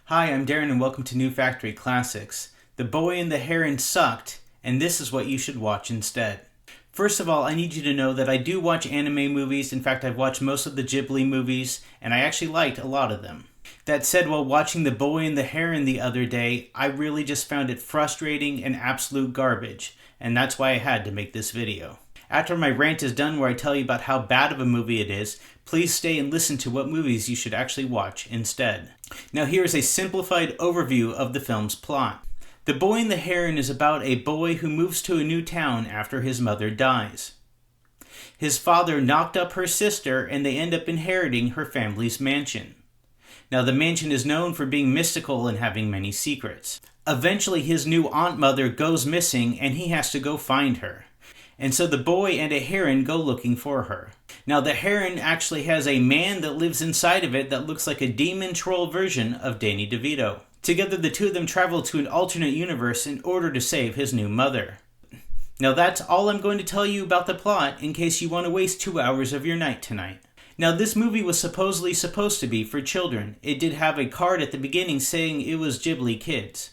Hi, I'm Darren and welcome to New Factory Classics. The Boy and the Heron sucked, and this is what you should watch instead. First of all, I need you to know that I do watch anime movies. In fact, I've watched most of the Ghibli movies, and I actually liked a lot of them. That said, while watching The Boy and the Heron the other day, I really just found it frustrating and absolute garbage, and that's why I had to make this video. After my rant is done where I tell you about how bad of a movie it is, please stay and listen to what movies you should actually watch instead. Now here is a simplified overview of the film's plot. The Boy and the Heron is about a boy who moves to a new town after his mother dies. His father knocked up her sister and they end up inheriting her family's mansion. Now the mansion is known for being mystical and having many secrets. Eventually his new aunt mother goes missing and he has to go find her. And so the boy and a heron go looking for her. Now the heron actually has a man that lives inside of it that looks like a demon troll version of Danny DeVito. Together the two of them travel to an alternate universe in order to save his new mother. Now that's all I'm going to tell you about the plot in case you want to waste 2 hours of your night tonight. Now this movie was supposed to be for children. It did have a card at the beginning saying it was Ghibli Kids.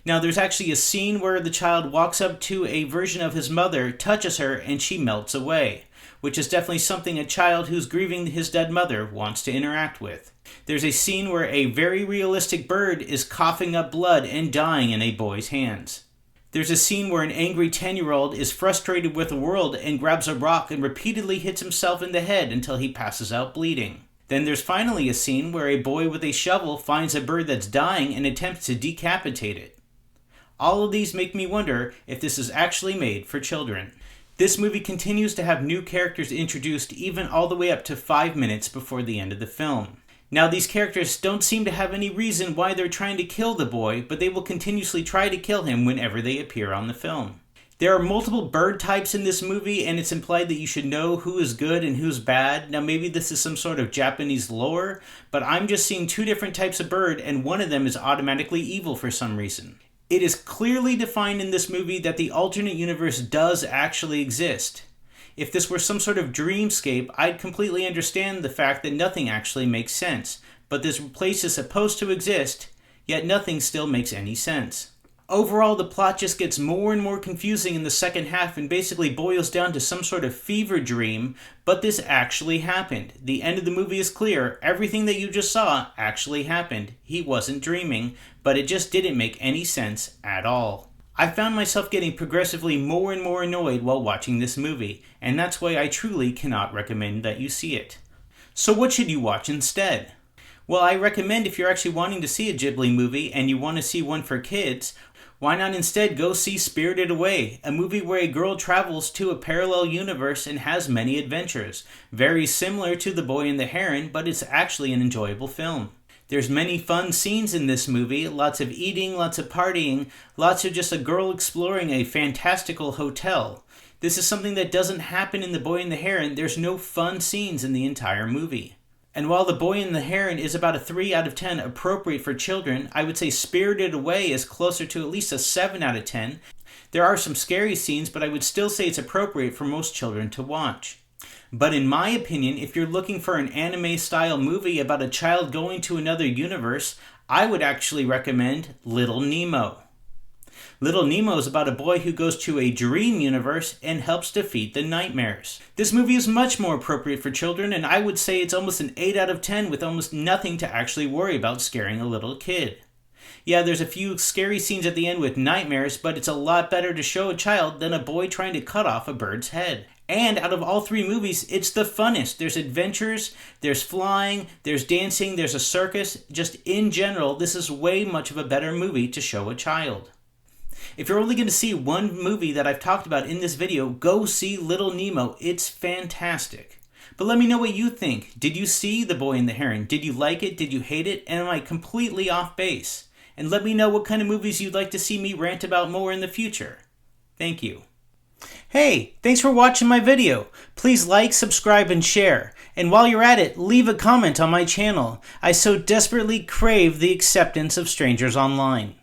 Now there's actually a scene where the child walks up to a version of his mother, touches her, and she melts away, which is definitely something a child who's grieving his dead mother wants to interact with. There's a scene where a very realistic bird is coughing up blood and dying in a boy's hands. There's a scene where an angry 10-year-old is frustrated with the world and grabs a rock and repeatedly hits himself in the head until he passes out bleeding. Then there's finally a scene where a boy with a shovel finds a bird that's dying and attempts to decapitate it. All of these make me wonder if this is actually made for children. This movie continues to have new characters introduced even all the way up to 5 minutes before the end of the film. Now these characters don't seem to have any reason why they're trying to kill the boy, but they will continuously try to kill him whenever they appear on the film. There are multiple bird types in this movie, and it's implied that you should know who is good and who's bad. Now maybe this is some sort of Japanese lore, but I'm just seeing 2 different types of bird, and one of them is automatically evil for some reason. It is clearly defined in this movie that the alternate universe does actually exist. If this were some sort of dreamscape, I'd completely understand the fact that nothing actually makes sense. But this place is supposed to exist, yet nothing still makes any sense. Overall, the plot just gets more and more confusing in the second half and basically boils down to some sort of fever dream, but this actually happened. The end of the movie is clear. Everything that you just saw actually happened. He wasn't dreaming, but it just didn't make any sense at all. I found myself getting progressively more and more annoyed while watching this movie, and that's why I truly cannot recommend that you see it. So what should you watch instead? Well, I recommend if you're actually wanting to see a Ghibli movie and you want to see one for kids, why not instead go see Spirited Away, a movie where a girl travels to a parallel universe and has many adventures. Very similar to The Boy and the Heron, but it's actually an enjoyable film. There's many fun scenes in this movie, lots of eating, lots of partying, lots of just a girl exploring a fantastical hotel. This is something that doesn't happen in The Boy and the Heron. There's no fun scenes in the entire movie. And while The Boy and the Heron is about a 3 out of 10 appropriate for children, I would say Spirited Away is closer to at least a 7 out of 10. There are some scary scenes, but I would still say it's appropriate for most children to watch. But in my opinion, if you're looking for an anime-style movie about a child going to another universe, I would actually recommend Little Nemo. Little Nemo is about a boy who goes to a dream universe and helps defeat the nightmares. This movie is much more appropriate for children, and I would say it's almost an 8 out of 10 with almost nothing to actually worry about scaring a little kid. Yeah, there's a few scary scenes at the end with nightmares, but it's a lot better to show a child than a boy trying to cut off a bird's head. And out of all 3 movies, it's the funnest. There's adventures, there's flying, there's dancing, there's a circus. Just in general, this is way much of a better movie to show a child. If you're only going to see one movie that I've talked about in this video, go see Little Nemo. It's fantastic. But let me know what you think. Did you see The Boy and the Heron? Did you like it? Did you hate it? And am I completely off base? And let me know what kind of movies you'd like to see me rant about more in the future. Thank you. Hey, thanks for watching my video. Please like, subscribe, and share. And while you're at it, leave a comment on my channel. I so desperately crave the acceptance of strangers online.